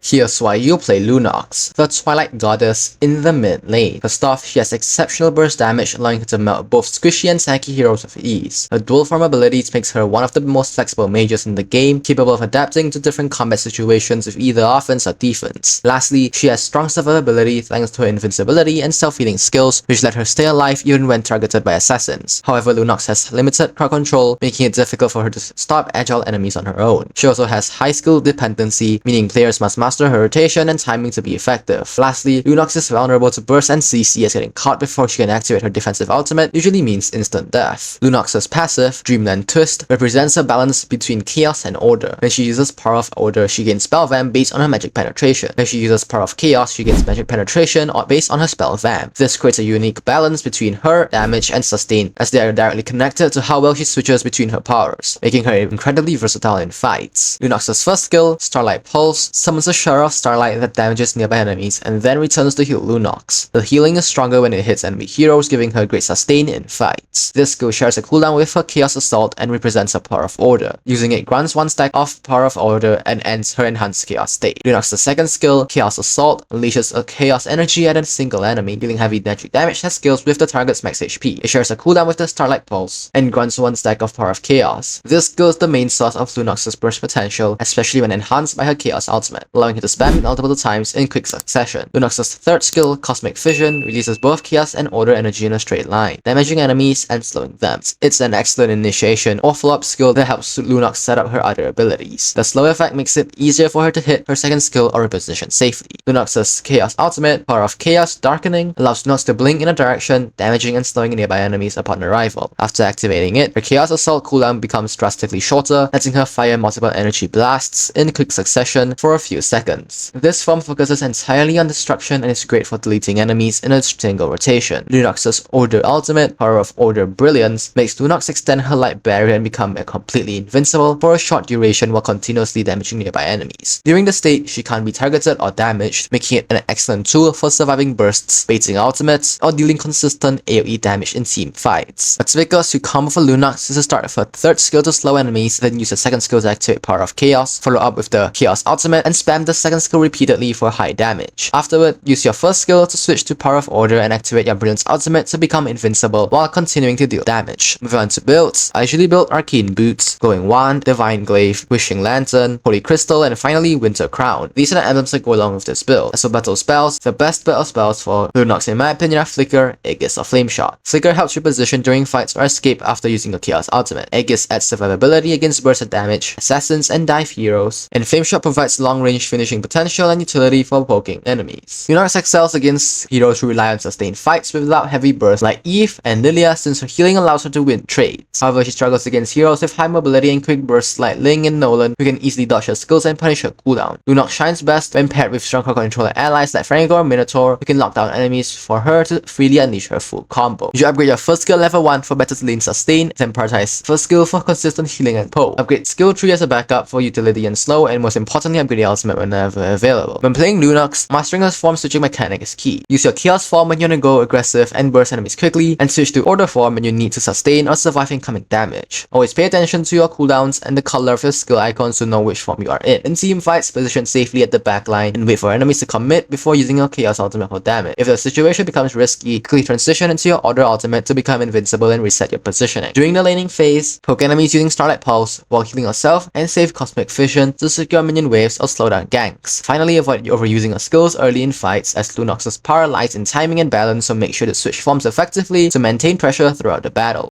Here's why you play Lunox, the Twilight Goddess in the mid lane. First off, she has exceptional burst damage, allowing her to melt both squishy and tanky heroes with ease. Her dual form abilities makes her one of the most flexible mages in the game, capable of adapting to different combat situations with either offense or defense. Lastly, she has strong survivability thanks to her invincibility and self-healing skills, which let her stay alive even when targeted by assassins. However, Lunox has limited crowd control, making it difficult for her to stop agile enemies on her own. She also has high skill dependency, meaning players must master her rotation and timing to be effective. Lastly, Lunox is vulnerable to burst and CC, as getting caught before she can activate her defensive ultimate usually means instant death. Lunox's passive, Dreamland Twist, represents a balance between chaos and order. When she uses Power of Order, she gains Spell Vamp based on her magic penetration. When she uses Power of Chaos, she gains magic penetration or based on her Spell Vamp. This creates a unique balance between her damage and sustain, as they are directly connected to how well she switches between her powers, making her incredibly versatile in fights. Lunox's first skill, Starlight Pulse, summons a shower of starlight that damages nearby enemies and then returns to heal Lunox. The healing is stronger when it hits enemy heroes, giving her great sustain in fights. This skill shares a cooldown with her Chaos Assault and represents a Power of Order. Using it grants one stack of Power of Order and ends her enhanced Chaos state. Lunox's second skill, Chaos Assault, unleashes a Chaos energy at a single enemy, dealing heavy magic damage that scales with the target's max HP. It shares a cooldown with the Starlight Pulse and grants one stack of Power of Chaos. This skill is the main source of Lunox's burst potential, especially when enhanced by her Chaos ultimate, allowing her to spam it multiple times in quick succession. Lunox's third skill, Cosmic Fission, releases both Chaos and Order energy in a straight line, damaging enemies and slowing them. It's an excellent initiation or follow-up skill that helps Lunox set up her other abilities. The slow effect makes it easier for her to hit her second skill or reposition safely. Lunox's Chaos ultimate, Power of Chaos Darkening, allows Lunox to blink in a direction, damaging and slowing nearby enemies upon arrival. After activating it, her Chaos Assault cooldown becomes drastically shorter, letting her fire multiple energy blasts in quick succession for a few seconds. This form focuses entirely on destruction and is great for deleting enemies in a single rotation. Lunox's Order ultimate, Power of Order Brilliance, makes Lunox extend her light barrier and become completely invincible for a short duration while continuously damaging nearby enemies. During the state, she can't be targeted or damaged, making it an excellent tool for surviving bursts, baiting ultimates, or dealing consistent AoE damage in team fights. What's because you combo for Lunox is to start with her third skill to slow enemies, then use her second skill to activate Power of Chaos, follow up with the Chaos ultimate, and spam the second skill repeatedly for high damage. Afterward, use your first skill to switch to Power of Order and activate your Brilliance ultimate to become invincible while continuing to deal damage. Moving on to builds, I usually build Arcane Boots, Glowing Wand, Divine Glaive, Wishing Lantern, Holy Crystal, and finally Winter Crown. These are the emblems that go along with this build. As for battle spells, the best battle spells for Lunox in my opinion are Flicker, Aegis, or Flame Shot. Flicker helps reposition during fights or escape after using a Chaos ultimate. Aegis adds survivability against burst of damage, assassins, and dive heroes, and Flame Shot provides long-range finishing potential and utility for poking enemies. Lunox excels against heroes who rely on sustained fights without heavy bursts like Eve and Lilia, since her healing allows her to win trades. However, she struggles against heroes with high mobility and quick bursts like Ling and Nolan, who can easily dodge her skills and punish her cooldown. Lunox shines best when paired with strong crowd controller allies like Frangor or Minotaur, who can lock down enemies for her to freely unleash her full combo. You should upgrade your first skill level 1 for better lane sustain, then prioritize first skill for consistent healing and poke. Upgrade skill 3 as a backup for utility and slow, and most importantly, upgrade your ultimate whenever available. When playing Lunox, mastering her form switching mechanic is key. Use your Chaos form when you want to go aggressive and burst enemies quickly, and switch to Order form when you need to sustain or survive incoming damage. Always pay attention to your cooldowns and the color of your skill icons to know which form you are in. In team fights, position safely at the backline and wait for enemies to commit before using your Chaos ultimate for damage. If the situation becomes risky, quickly transition into your Order ultimate to become invincible and reset your positioning. During the laning phase, poke enemies using Starlight Pulse while healing yourself, and save Cosmic Fission to secure minion waves or slow down ganks. Finally, avoid overusing your skills early in fights, as Lunox's power lies in timing and balance, so make sure to switch forms effectively to maintain pressure throughout the battle.